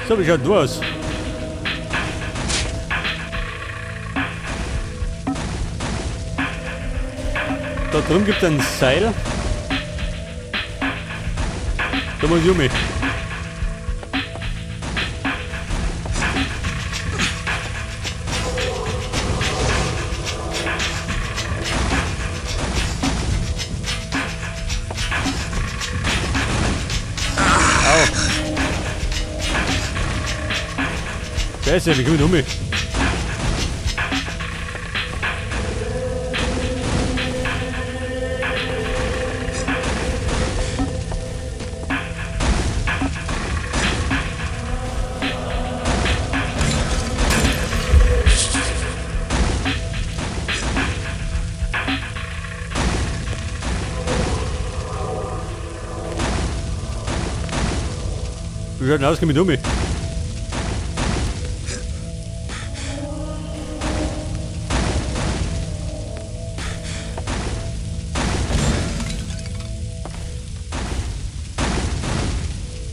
So, wie schaut du aus? Da drüben gibt es ein Seil. Da muss ich um mich. Scheiße, wie komme ich um mich? Wie schaut denn aus, komm ich um mich?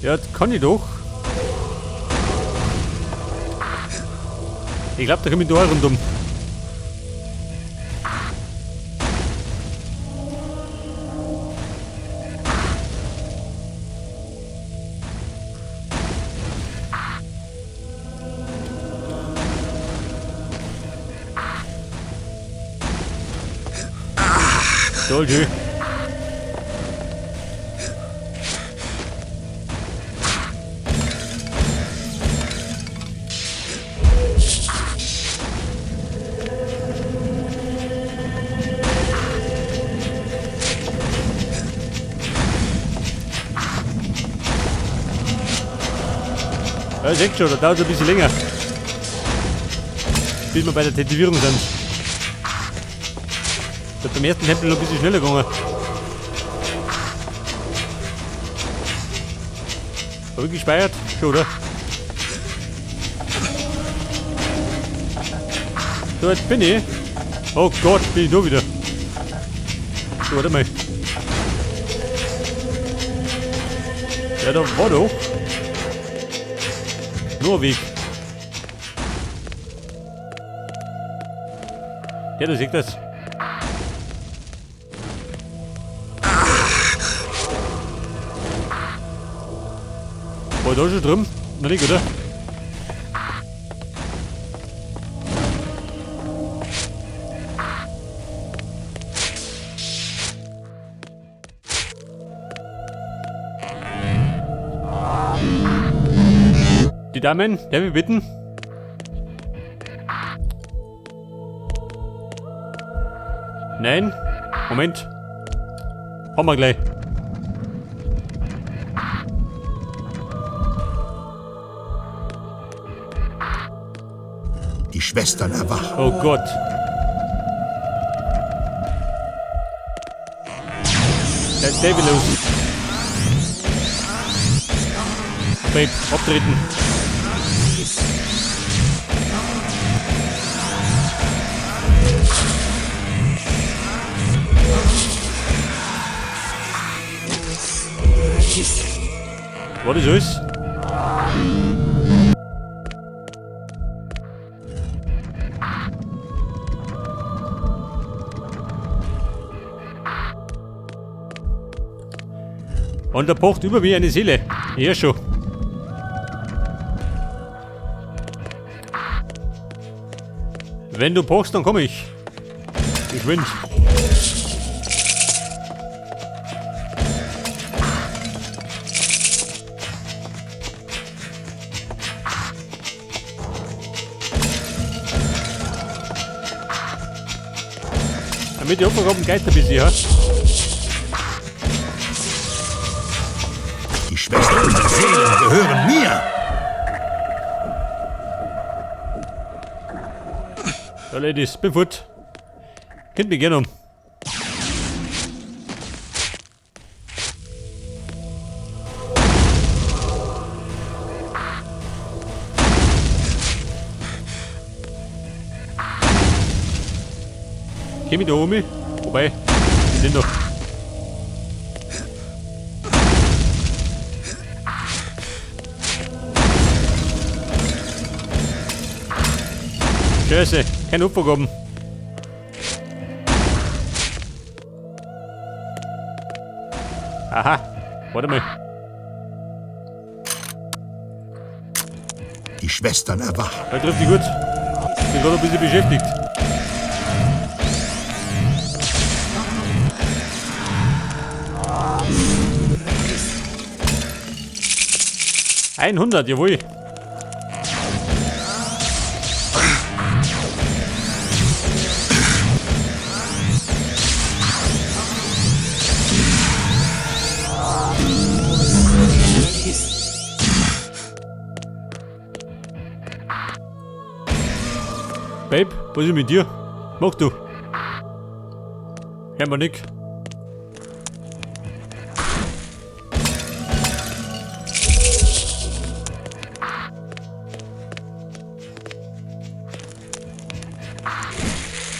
Ja, das kann ich doch. Ich glaube, da komme ich da rundum. Sollte. Ja, seht schon, da dauert es ein bisschen länger. Bis wir bei der Tätowierung sind. Das hat beim ersten Tempel noch ein bisschen schneller gegangen. Habe ich gespeichert? Schon, oder? So, jetzt bin ich. Oh Gott, bin ich da wieder. So, warte mal. Ja, da war doch nur ein Weg. Ja, du siehst das. War da schon drin? Noch nicht, oder? Die Damen, darf ich bitten? Nein? Moment. Haben wir gleich. Die Schwestern erwachen. Oh Gott. David los. Babe, abtreten. Was ist alles? Und da pocht über wie eine Seele. Ja schon. Wenn du pochst, dann komme ich. Geschwind. Damit die Opfergaben Geister bis hier. Die Schwestern und Seelen gehören mir. So, Ladies, bin fort. Könnt mich gerne um. Geh mich da um. Wobei, die sind noch. Scheiße, keine Opfergaben. Aha, warte mal. Die Schwestern erwachen. Da trifft die gut. Bin gerade ein bisschen beschäftigt. $100, jawohl. Babe, was ist mit dir? Mach du. Hör mal nix.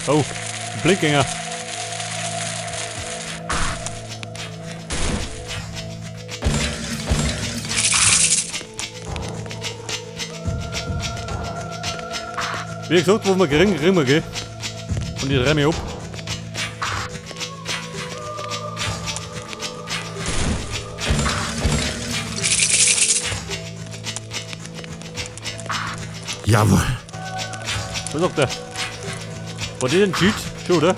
Oh, Blickgänger. Wie gesagt, wo wir kriegen wir, gell? Und ich drehe mich ab. Jawohl. Was sagt er? War das ein Cheat? Schon, oder?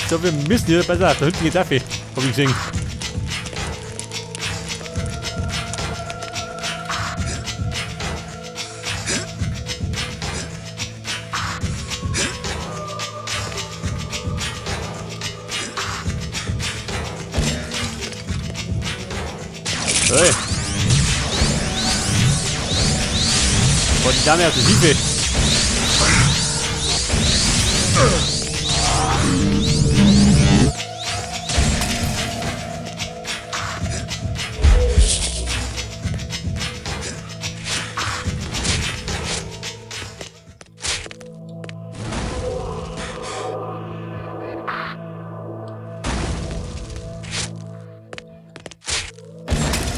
So, wir müssen hier besser. Da hinten geht's Affe. Hab ich gesehen. Hey. Boah, die Dame hat die Hilfe.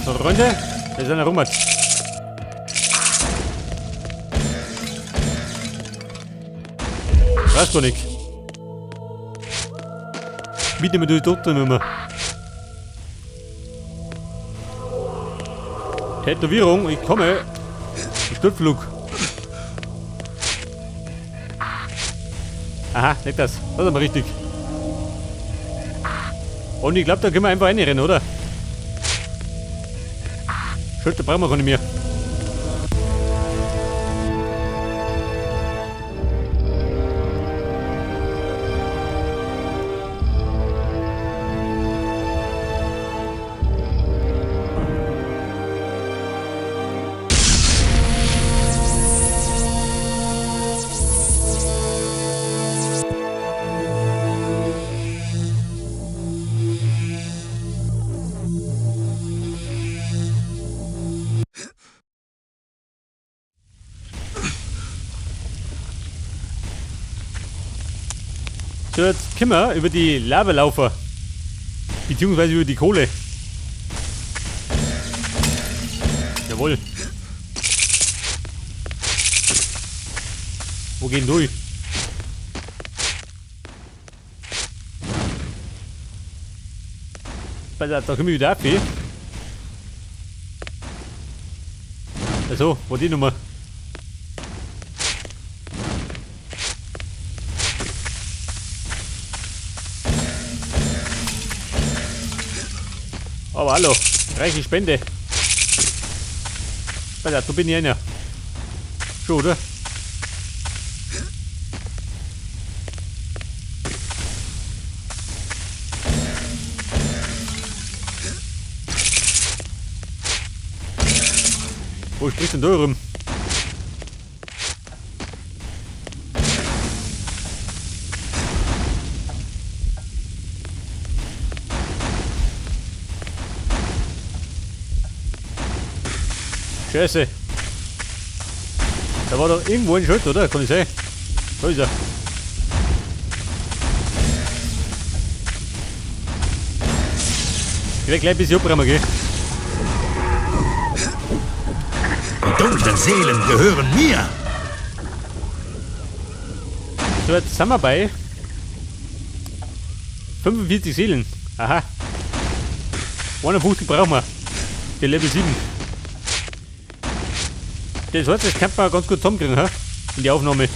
So, Runde. Da ist einer rum. Weißt du nicht. Bitte mir durch dort drin immer. Tätowierung, ich komme. Sturzflug. Aha, nicht das. Das ist aber richtig. Und ich glaube, da können wir einfach reinrennen, oder? Schulter brauchen wir gar nicht mehr. So, jetzt können wir über die Lava laufen. Beziehungsweise über die Kohle. Jawohl. Wo gehen durch? Da können wir wieder ab. Also, wo die Nummer? Aber hallo, reiche Spende. Alter, du bin ich einer. Schon, oder? Wo sprichst denn da rum? Scheiße. Da war doch irgendwo ein Schild, oder? Kann ich sehen? Da ist er. Ich werde gleich ein bisschen abräumen, gell? Die dunklen Seelen gehören mir. So, jetzt sind wir bei 45 Seelen. Aha. 51 brauchen wir. Der Level 7. Das heißt, das kann man ganz gut zusammenkriegen, ha? In die Aufnahme.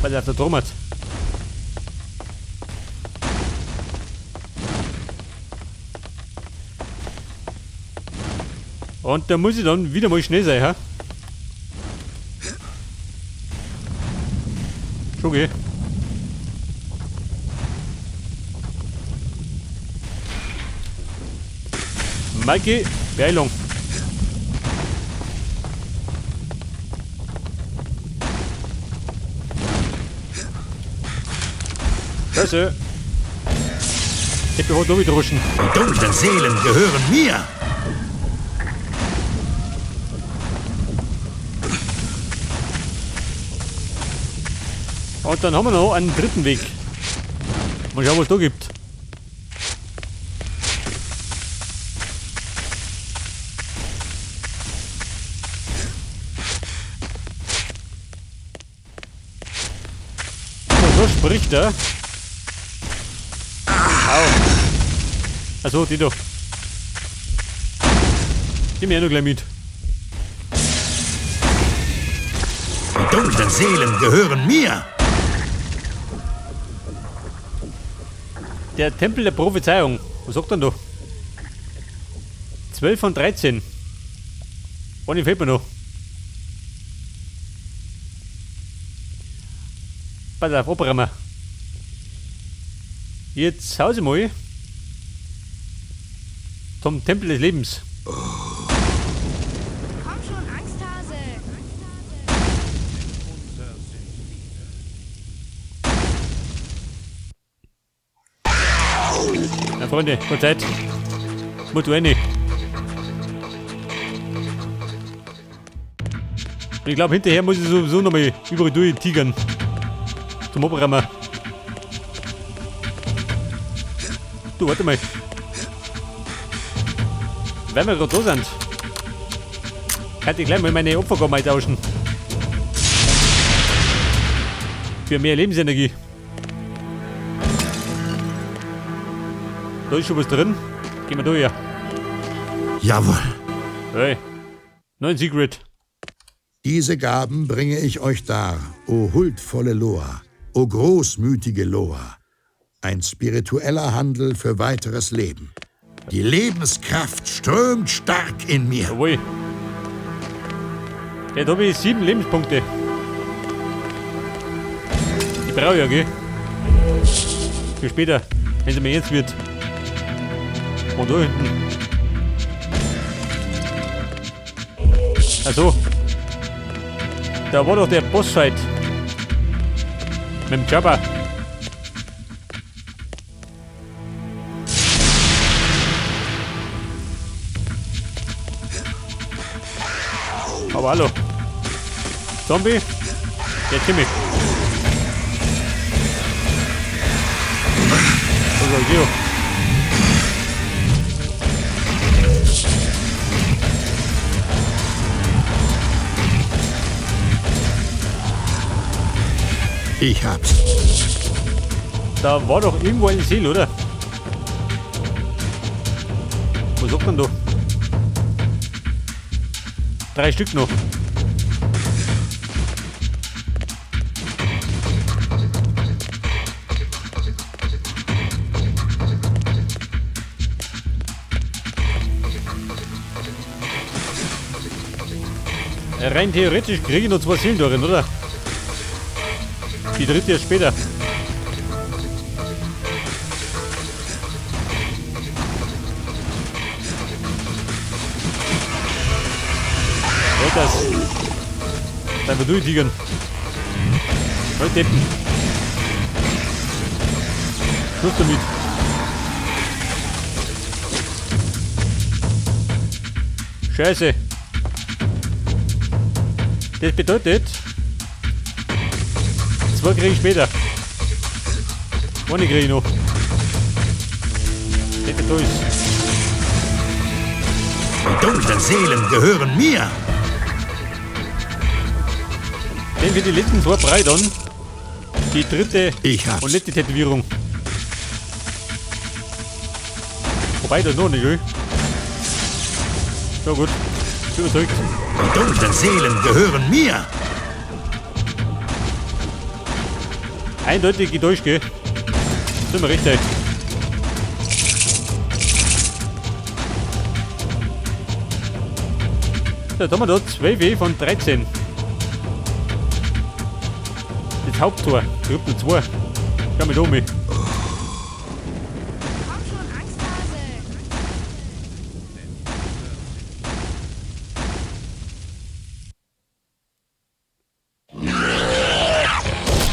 Weil er auf der Turm hat. Und da muss ich dann wieder mal schnell sein, ha? Schon geh. Mikey, Beeilung. Scheiße. Ich bin heute durchrutschen. Die dunklen Seelen gehören mir. Und dann haben wir noch einen dritten Weg. Mal schauen, was es da gibt. So, da spricht er. Au. Achso, die da. Gib mir ja noch gleich mit. Die dunklen Seelen gehören mir. Der Tempel der Prophezeiung. Was sagt er da? 12 von 13. Eine fehlt mir noch. Pass auf, abräumen. Jetzt hause mal zum Tempel des Lebens. Komm schon, Angsthase! Na Freunde, gute Zeit. Mut rein. Und ich glaube, hinterher muss ich sowieso nochmal überall durchtigern. Zum Abräumen. Du, warte mal. Wenn wir gerade da sind, kann ich gleich mal meine Opfergabe eintauschen. Für mehr Lebensenergie. Da ist schon was drin. Gehen wir da her. Jawohl. Hey. Neuen Secret. Diese Gaben bringe ich euch dar, o huldvolle Loa, o großmütige Loa. Ein spiritueller Handel für weiteres Leben. Die Lebenskraft strömt stark in mir. Jawohl. Jetzt habe ich 7 Lebenspunkte. Die brauche ich ja, gell? Für später, wenn sie mir jetzt wird. Und da hinten. Achso. Da war doch der Bossfight. Mit dem Jabba. Aber hallo. Zombie. Der Timmy. Also, Geo. Ich hab's. Da war doch irgendwo ein Ziel, oder? Was sagt man da? 3 Stück noch. Rein theoretisch kriege ich noch 2 Seelen darin, oder? Die dritte erst später. Halt das. Dann wir durchtigern. Halt deppen. Schluss damit. Scheiße. Das bedeutet, 2 kriege ich später. Eine kriege ich noch. Das da ist. Die dunklen Seelen gehören mir. Den für die letzten 2 breit an. Die dritte Ich hab's. und letzte Tätowierung. Wobei, das noch nicht, ey. Ja gut, ich bin überzeugt. Die dunklen Seelen gehören mir. Eindeutig getäuscht, gell? Sind wir richtig. So, da haben wir da 12 von 13. Das Haupttor, Gruppe 2. Schau mich da um. Komm schon, Angsthase!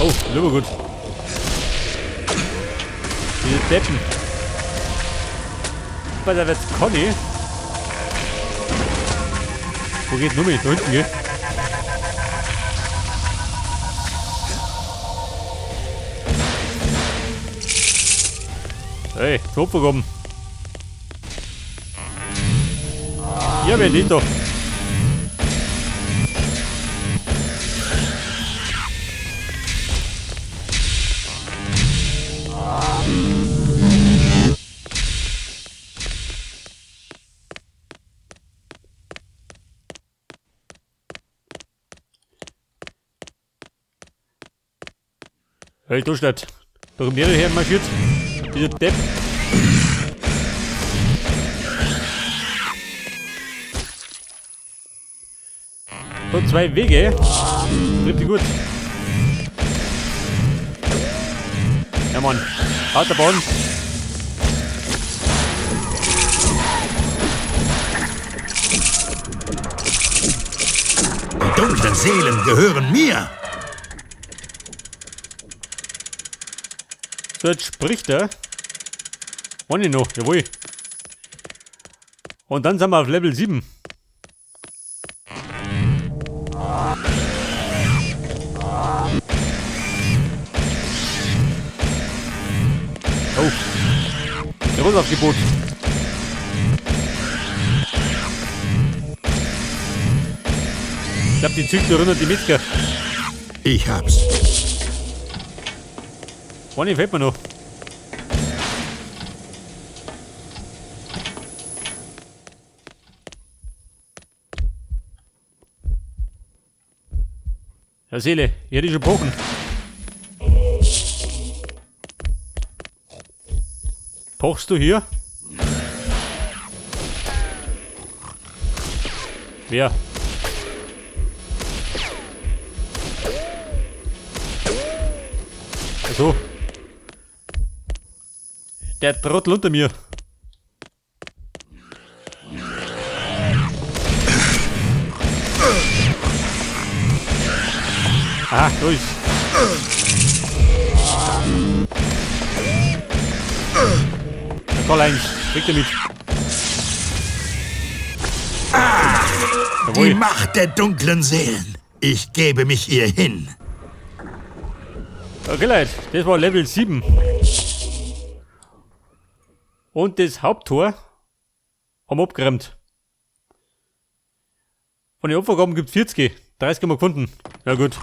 Oh, lieber gut. Diese Deppen. Weil da wird's Conny. Wo geht Nummi? Da hinten, gell? Hey, Topvergaben. Ja, wer nicht da? Hey, du statt. Da kommt jeder her marschiert. Dieser Depp. So, 2 Wege. Trifft die gut. Ja, Mann. Harter Bahn. Die dunklen Seelen gehören mir. So, jetzt spricht er. Ohne noch, jawohl. Und dann sind wir auf Level 7. Oh. Großaufgebot. Ich glaube, die zügt da runter die Metzger. Ich hab's. Eine fällt mir noch. Ja, Seele, ich hätte schon pochen. Pochst du hier? Wer? So. Der Trottel unter mir. Ah, durch. Der Karl-Heinz, kriegt er mit. Die Jawohl. Macht der dunklen Seelen. Ich gebe mich ihr hin. Okay, Leute, das war Level 7. Und das Haupttor haben wir abgeräumt. Von den Opfergaben gibt es 40. 30 haben wir gefunden. Ja gut.